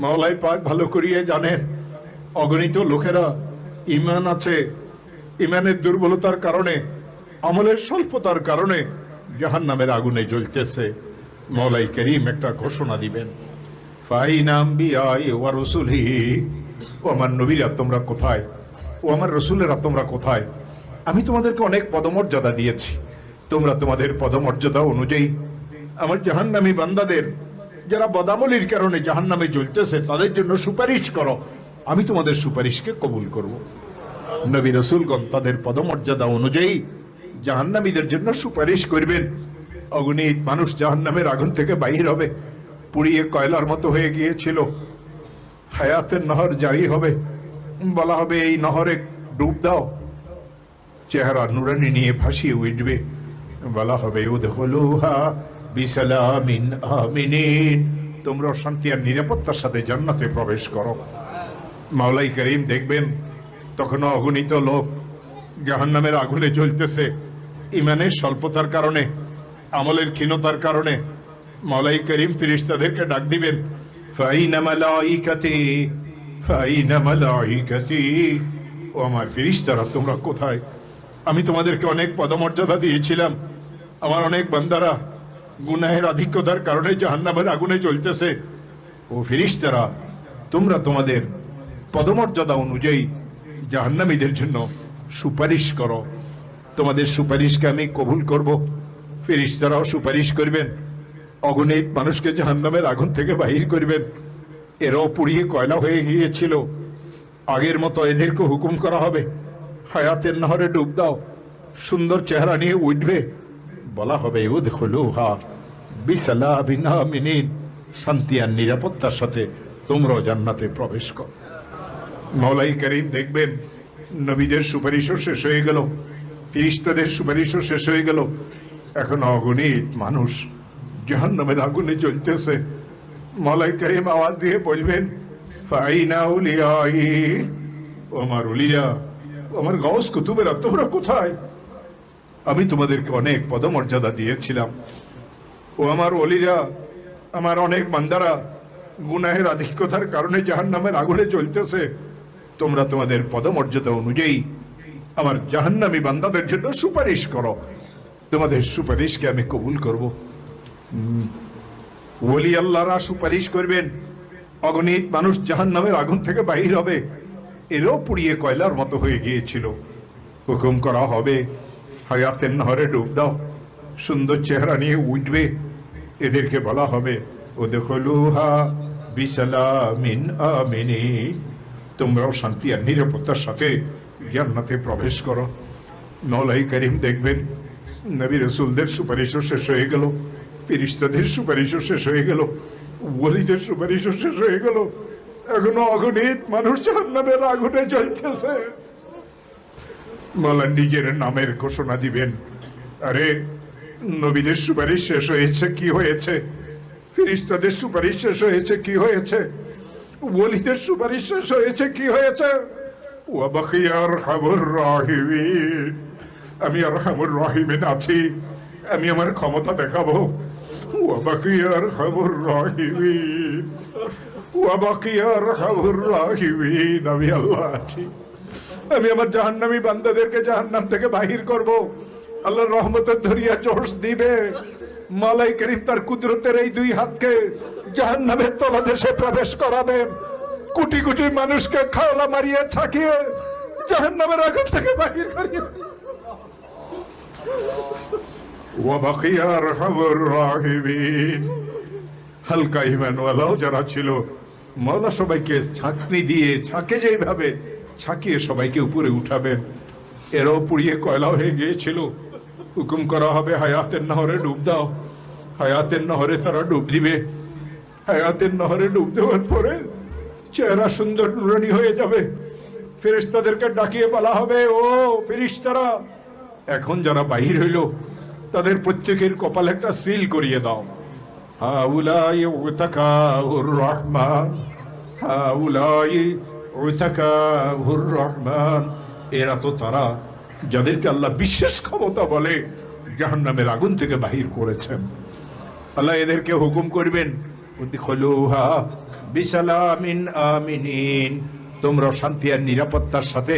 মাওলাই পাক ভালো করিয়ে জানেন, অগণিত লোকেরা ঈমান আছে, ঈমানের দুর্বলতার কারণে, আমলের স্বল্পতার কারণে জাহান্নামের আগুনে জ্বলতেছে। মাওলাই করিম একটা ঘোষণা দিবেন, ফাইনা আম্বিয়াই ওয়া রাসূলিহি, ও আমার নবীরা তোমরা কোথায়, ও আমার রসুলেরা তোমরা কোথায়? আমি তোমাদেরকে অনেক পদমর্যাদা দিয়েছি, তোমরা তোমাদের পদমর্যাদা অনুযায়ী আমার জাহান্নামী বান্দাদের, যারা বদামলির কারণে জাহান্নামে জ্বলতেছে, তাদের জন্য সুপারিশ করো, আমি তোমাদের সুপারিশকে কবুল করব। নবী রসুলগণ তাদের পদমর্যাদা অনুযায়ী জাহান্নামীদের জন্য সুপারিশ করবেন। অগণিত মানুষ জাহান্নামের আগুন থেকে বাহির হবে, পুড়িয়ে কয়লার মতো হয়ে গিয়েছিল। হায়াতের নহর জারি হবে, বলা হবে এই নহরে ডুব দাও, চেহারা নুরানি নিয়ে ভাসিয়ে উঠবে। বলা হবে উদখুলুহা বিসালামিন আমিনিন, তোমরা শান্তি আর নিরাপত্তার সাথে জান্নাতে প্রবেশ করো। মাওলাই করিম দেখবেন তখনও অগণিত লোক জাহান্নামের আগুনে জ্বলতেছে। ইমানের স্বল্পতার কারণে, আমলের ক্ষীণতার কারণে মাওলাই করিম ফেরেশতাদেরকে ডাক দিবেন, ফাইনা মালাইকাতি, ফাইনা মালাইকাতি, ও আমার ফেরেশতারা তোমরা কোথায়? আমি তোমাদেরকে অনেক পদমর্যাদা দিয়েছিলাম, আমার অনেক বান্দারা গুনাহের আধিক্যতার কারণে জাহান্নামের আগুনে জ্বলতেছে। ও ফেরেশতারা, তোমরা তোমাদের পদমর্যাদা অনুযায়ী জাহান্নামীদের জন্য সুপারিশ করো, তোমাদের সুপারিশকে আমি কবুল করব। ফেরেশতারাও সুপারিশ করবেন, অগণিত মানুষকে জাহান্নামের আগুন থেকে বাহির করবেন। এরাও পুড়িয়ে কয়লা হয়ে গিয়েছিল, আগের মতো এদেরকে হুকুম করা হবে, হায়াতের নহরে ডুব দাও, সুন্দর চেহারা নিয়ে উঠবে। বলা হবে উদখুলুহা বিসালামিন আমিনিন, শান্তি আর নিরাপত্তার সাথে তোমরাও জান্নাতে প্রবেশ কর। মাওলাই করিম দেখবেন নবীদের সুপারিশও শেষ হয়ে গেল, ফেরেশতাদের সুপারিশও শেষ হয়ে গেল, এখন অগণিত মানুষ জাহান্নামের আগুনে জ্বলতেছে। মাওলাই করিম আওয়াজ দিয়ে বলবেন, ফাইনা উলিয়াই, ও আমার উলিয়া, আমার গাউস কুতুবেরা তোমরা কোথায়? আমি তোমাদেরকে অনেক পদমর্যাদা দিয়েছিলাম, ও আমার ওলিরা, আমার অনেক বান্দারা গুনাহের আধিক্যতার কারণে জাহান্নামের আগুনে চলতেছে। তোমরা তোমাদের পদমর্যাদা অনুযায়ী আমার জাহান্নামী বান্দাদের জন্য সুপারিশ করো, তোমাদের সুপারিশকে আমি কবুল করব। ওলি আল্লাহরা সুপারিশ করবেন, অগণিত মানুষ জাহান্নামের আগুন থেকে বাহির হবে, এরাও পুড়িয়ে কয়লার মতো হয়ে গিয়েছিল। হুকুম করা হবে, হায়াতের নহরে ডুব দাও, সুন্দর চেহারা নিয়ে উঠবে। এদেরকে বলা হবে উদখুলুহা বিসালামিন আমিনিন, তোমরাও শান্তি আর নিরাপত্তার সাথে জান্নাতে প্রবেশ করো। মাওলাই করিম দেখবেন নবী রসুলদের সুপারিশও শেষ হয়ে গেল, ফেরেশতাদের সুপারিশও শেষ হয়ে গেল, ওলিদের সুপারিশও শেষ হয়ে গেল, এখনো অগণিত মানুষ জাহান্নামের আগুনে জ্বলতেছে। মাওলা নিজের নামের ঘোষণা দিবেন, আরে নবীদের সুপারিশ শেষ হয়েছে, কি হয়েছে? ফেরেশতাদের সুপারিশ শেষ হয়েছে, কি হয়েছে? ওলিদের সুপারিশ শেষ হয়েছে, কি হয়েছে? ওয়া বাকিয়া আরহামুর রাহিমিন, আমি আরহামুর রাহিমিন আছি, আমি আমার ক্ষমতা দেখাবো। ওয়া বাকিয়া আরহামুর রাহিমিন, ওয়া বাকিয়া আরহামুর রাহিমিন, আমি আল্লাহ আছি, আমি আমার জাহান্নামী বান্দাদেরকে জাহান্নাম থেকে বাহির করব। আল্লাহর রহমতের ধরিয়া জোশ দিবে। মাওলাই করিম তার কুদরতের এই দুই হাতকে জাহান্নামের তলদেশে প্রবেশ করাবেন, কোটি কোটি মানুষকে খাওলা মারিয়ে ছাকিয়ে জাহান্নামের আগুন থেকে বাহির করিয়ে। ওয়া বাকিয়া আরহামুর রাহিমিন, হালকা ঈমানওয়ালাও যারা ছিল, মাওলা সবাইকে ছাঁকনি দিয়ে ছাকে যেভাবে ছাকিয়ে সবাইকে উপরে উঠাবেন। এরাও পুড়িয়ে কয়লা হয়ে গিয়েছিল। হুকুম করা হবে হায়াতের নহরে ডুব দাও, হায়াতের নহরে তারা ডুব দিবে। হায়াতের নহরে ডুব দেওয়ার পরে চেহারা সুন্দর নুরানি হয়ে যাবে। ফেরেশতাদেরকে ডাকিয়ে বলা হবে, ও ফেরেশতারা, এখন যারা বাহির হইল তাদের প্রত্যেকের কপালে একটা সিল করিয়ে দাও। হাউলাই উতাকাহুর রহমান, হাউলাই উতাকাহুর রহমান, এরা তো তারা যাদেরকে আল্লাহ বিশেষ ক্ষমতা বলে জাহান্নামের আগুন থেকে বাহির করেছেন। আল্লাহ এদেরকে হুকুম করবেন, উদখুলুহা বিসালামিন আমিনিন, তোমরা শান্তি আর নিরাপত্তার সাথে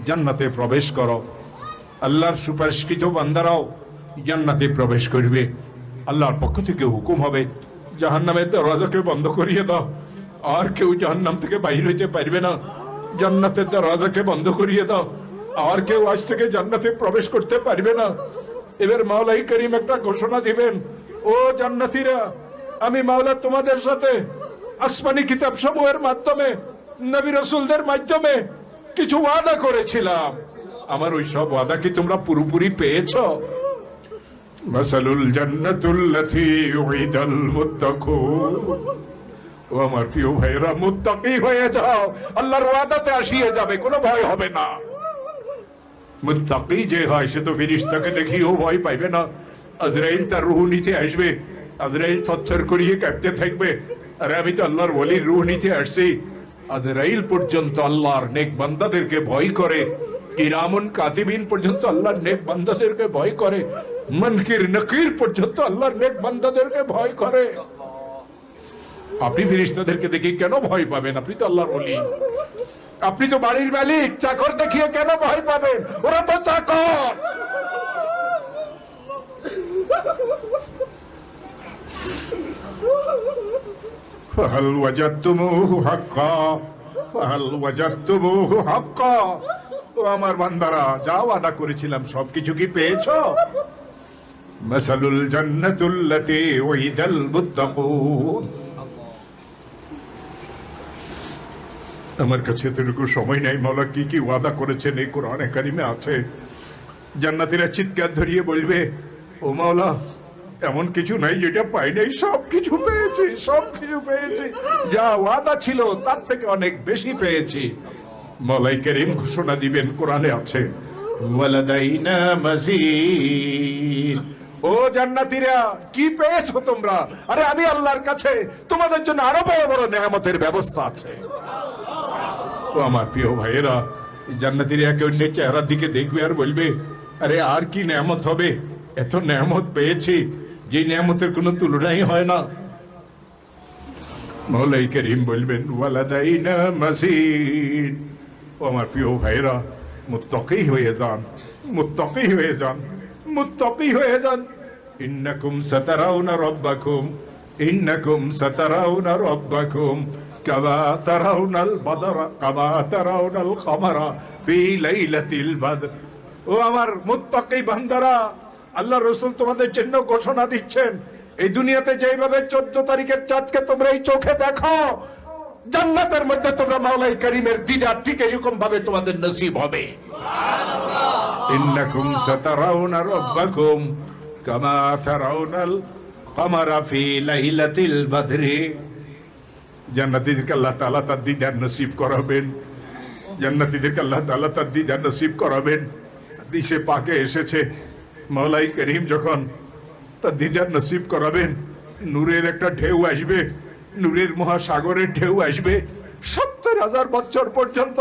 জান্নাতে প্রবেশ করো। আল্লাহর সুপারিশকৃত বান্দারাও জান্নাতে প্রবেশ করবে। আল্লাহর পক্ষ থেকে হুকুম হবে, জাহান্নামের দরওয়াজাকে বন্ধ করিয়ে দাও, আর কেউ জাহান্নাম থেকে বাইরে হইতে পারবে না। জান্নাতের দরওয়াজাকে বন্ধ করিয়ে দাও, আর কেউ আজ থেকে জান্নাতে প্রবেশ করতে পারবে না। এবার মাওলাই করিম একটা ঘোষণা দিবেন, ও জান্নাতীরা, আমি মাওলা তোমাদের সাথে আসমানি কিতাব সমূহের মাধ্যমে, নবী রাসূলদের মাধ্যমে কিছু ওয়াদা করেছিলাম। আমার ওই সব ওয়াদা কি তোমরা পুরোপুরি পেয়েছো? মাসালুল জান্নাতুল্লাতী উইদাল মুত্তাকুন। ও আমার প্রিয় ভাইরা, মুত্তাকি হয়ে যাও, আল্লাহর ওয়াদাতে আসিয়ে যাবে, কোনো ভয় হবে না। মুত্তাকি যে হয় সে তো ফেরেশতাকে দেখিও ভয় পাইবে না। আজরাইল তার রূহ নিতে আসবে, আজরাইল থরথর করিয়ে কাঁপতে থাকবে, আরে আমি তো আল্লাহর ওলির রূহ নিতে আসছি। আজরাইল পর্যন্ত আল্লাহর নেক বান্দাদেরকে ভয় করে, কিরামুন কাতিবিন পর্যন্ত আল্লাহর নেক বান্দাদেরকে ভয় করে, মুনকির নাকির পর্যন্ত আল্লাহর নেক বান্দাদেরকে ভয় করে। আপনি ফেরেশতাদেরকে দেখে কেন ভয় পাবেন? আপনি তো আল্লাহর ওলি, আপনি তো বাড়ির মালিক, চাকর দেখিয়ে কেন ভয় পাবেন? ওরা তো চাকর। ফাহাল ওয়াজাদতুমুহু হাক্কা, ফাহাল ওয়াজাদতুমুহু হাক্কা। ও আমার বান্দারা, যা ওয়াদা করেছিলাম সবকিছু কি পেয়েছো? মাসালুল জান্নাতুল্লাতী উইদাল মুত্তাকুন। আমার কাছে এতটুকু সময় নাই, মাওলা কি কি ওয়াদা করেছেন এই কোরআনে কারিমে আছে। জান্নাতীরা চিৎকার ধরিয়ে বলবে, ও মাওলা, এমন কিছু নাই যেটা পাই নাই, সব কিছু পেয়েছি, সব কিছু পেয়েছি, যা ওয়াদা ছিল তার থেকে অনেক বেশি পেয়েছি। মাওলাই কারীম ঘোষণা দিবেন, কোরআনে আছে, ওয়ালাদাইনা মাজিদ। ও জান্নাতীরা, কি পেয়েছো তোমরা? আরে আমি আল্লাহর কাছে তোমাদের জন্য আরো বড় বড় নেয়ামতের ব্যবস্থা আছে। তো আমার প্রিয় ভাইয়েরা, জান্নাতীরা একে অন্যের চেহারার দিকে দেখবে আর বলবে, আরে আর কি নেয়ামত হবে, এত নেয়ামত পেয়েছি যে নেয়ামতের কোনো তুলনাই হয় না। মাওলাই কারীম বলবেন, ওয়ালাদাইনা মাজিদ। ও আমার প্রিয় ভাইয়েরা, মুত্তাকি হয়ে যান, মুত্তাকি হয়ে যান, মুত্তাকি হয়ে যান। ইন্নাকুম সাতারাউনা রাব্বাকুম, ইন্নাকুম সাতারাউনা রাব্বাকুম কামা তারাউনাল বাদরা, কামা তারাউনাল কামারা ফি লাইলাতিল বদর। ও আমার মুত্তাকি বান্দারা, আল্লাহ রাসূল তোমাদের জন্য ঘোষণা দিচ্ছেন, এই দুনিয়াতে যেভাবে 14 তারিখের চাঁদকে তোমরা এই চোখে দেখো, জান্নাতের মধ্যে তোমরা মাওলাই কারীমের দিদার ঠিক এরকম ভাবে তোমাদের নসিব হবে। ইন্নাকুম সাতারাউনা রাব্বাকুম কামা তারাউনাল কামারা ফি লাইলাতিল বদরি। জান্নাতীদেরকে আল্লাহ তাআলা তার দিদার নসিব করাবেন, জান্নাতীদেরকে আল্লাহ তাআলা তার দিদার নসিব করাবেন। হাদিসে পাকে এসেছে, মাওলাই কারীম যখন তার দিদার নসিব করাবেন, নূরের একটা ঢেউ আসবে, নূরের মহাসাগরের ঢেউ আসবে। 70,000 বছর পর্যন্ত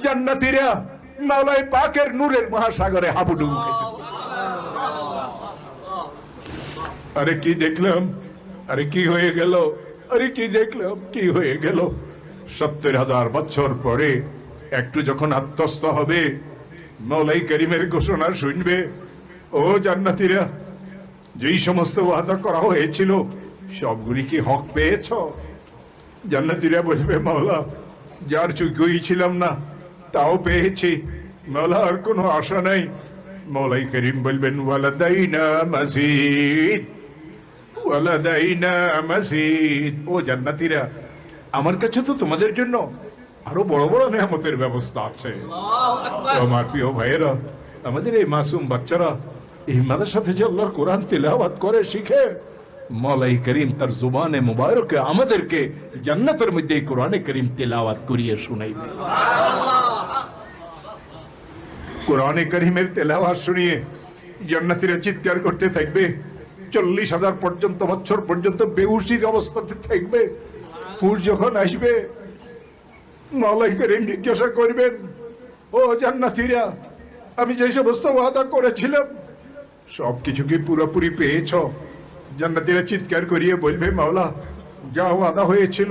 জান্নাতীরা মাওলাই পাকের নূরের মহাসাগরে হাবুডুবু খেতে। আরে কি দেখলাম, আরে কি হয়ে গেল, আরে কি দেখলাম, কি হয়ে গেল। 70,000 বছর পরে একটু যখন আত্মস্থ হবে, মাওলাই কারীমের ঘোষণা শুনবে, ও জান্নাতীরা, যেই সমস্ত ওয়াদা করা হয়েছিল সবগুলি কি হক পেয়েছ? জান্নাতীরা বলবে, মাওলা, যার যোগ্যই ছিলাম না তাও পেয়েছি, মাওলা আর কোনো আশা নাই। মাওলাই কারীম বলবেন, ওয়ালাদাইনা মাজিদ, ওয়ালাদাইনা মাজিদ। ও জান্নাতীরা, আমার কাছে তো তোমাদের জন্য আরো বড় বড় নেয়ামতের ব্যবস্থা আছে। আমার প্রিয় ভাইয়েরা, আমাদের এই মাসুম বাচ্চারা এই মাদ্রাসাতে যে আল্লাহর কোরআন তিলাওয়াত করে শিখে, মাওলাই কারীম তার জুবানে মুবারকে আমাদেরকে জান্নাতের মধ্যে এই কোরআনে কারীম তিলাওয়াত করিয়ে শোনাইবে। কোরআনে কারীমের তিলাওয়াত শুনিয়ে জান্নাতীরা চিৎকার করতে থাকবে, 40,000 পর্যন্ত বছর পর্যন্ত বেহুশির অবস্থাতে থাকবে। হুশ যখন আসবে, মাওলাই কারীম জিজ্ঞাসা করবেন, ও জান্নাতীরা, আমি যে সমস্ত ওয়াদা করেছিলাম সবকিছু কি পুরোপুরি পেয়েছ? জান্নাতীরা চিৎকার করিয়ে বলবে, মাওলা, যা ওয়াদা হয়েছিল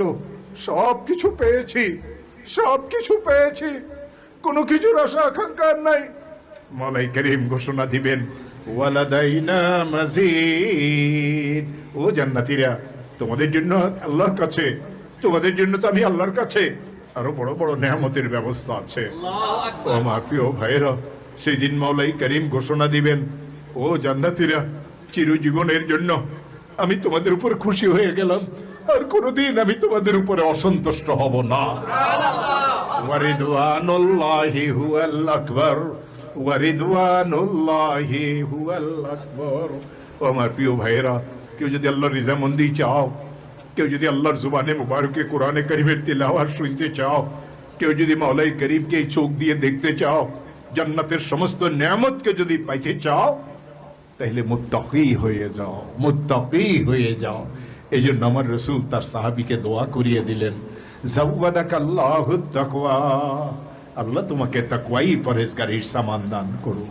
সব কিছু পেয়েছি, সব কিছু পেয়েছি, কোনো কিছুর আশা আকাঙ্ক্ষা আর নাই। মওলাই করিম ঘোষণা দিবেন, ওয়ালাদাইনা মাজিদ। ও জান্নাতীরা, তোমাদের জন্য আল্লাহর কাছে, তোমাদের জন্য তো আমি আল্লাহর কাছে আরো বড় বড় নেয়ামতের ব্যবস্থা আছে। ও আমার প্রিয় ভাইরা, সেই দিন মওলাই করিম ঘোষণা দিবেন, ও জান্নাতীরা, চিরজীবনের জন্য আমি তোমাদের উপর খুশি হয়ে গেলাম, আর কোনোদিন আমি তোমাদের উপরে অসন্তুষ্ট হব না। ওয়ারিদওয়ানুল্লাহি হুয়াল আকবার, ওয়ারিদওয়ানুল্লাহি হুয়াল আকবার। ও আমার প্রিয় ভাইয়েরা, কেউ যদি আল্লাহর রিজামন্দি চাও, কেউ যদি আল্লাহর জুবানে মুবারকে কোরআনে কারিমের তিলাওয়াত শুনতে চাও, কেউ যদি মওলাই করিমকে চোখ দিয়ে দেখতে চাও, জান্নাতের সমস্ত নেয়ামতকে যদি পাইতে চাও, তাহলে মুত্তাকি হয়ে যাও, মুত্তাকি হয়ে যাও। এই জন্য আমার রসুল তার সাহাবীকে দোয়া করিয়ে দিলেন, জাওয়াদাকাল্লাহু তাকওয়া, আল্লাহ তোমাকে তাকওয়াই পরহেজগারির সামান দান করুন।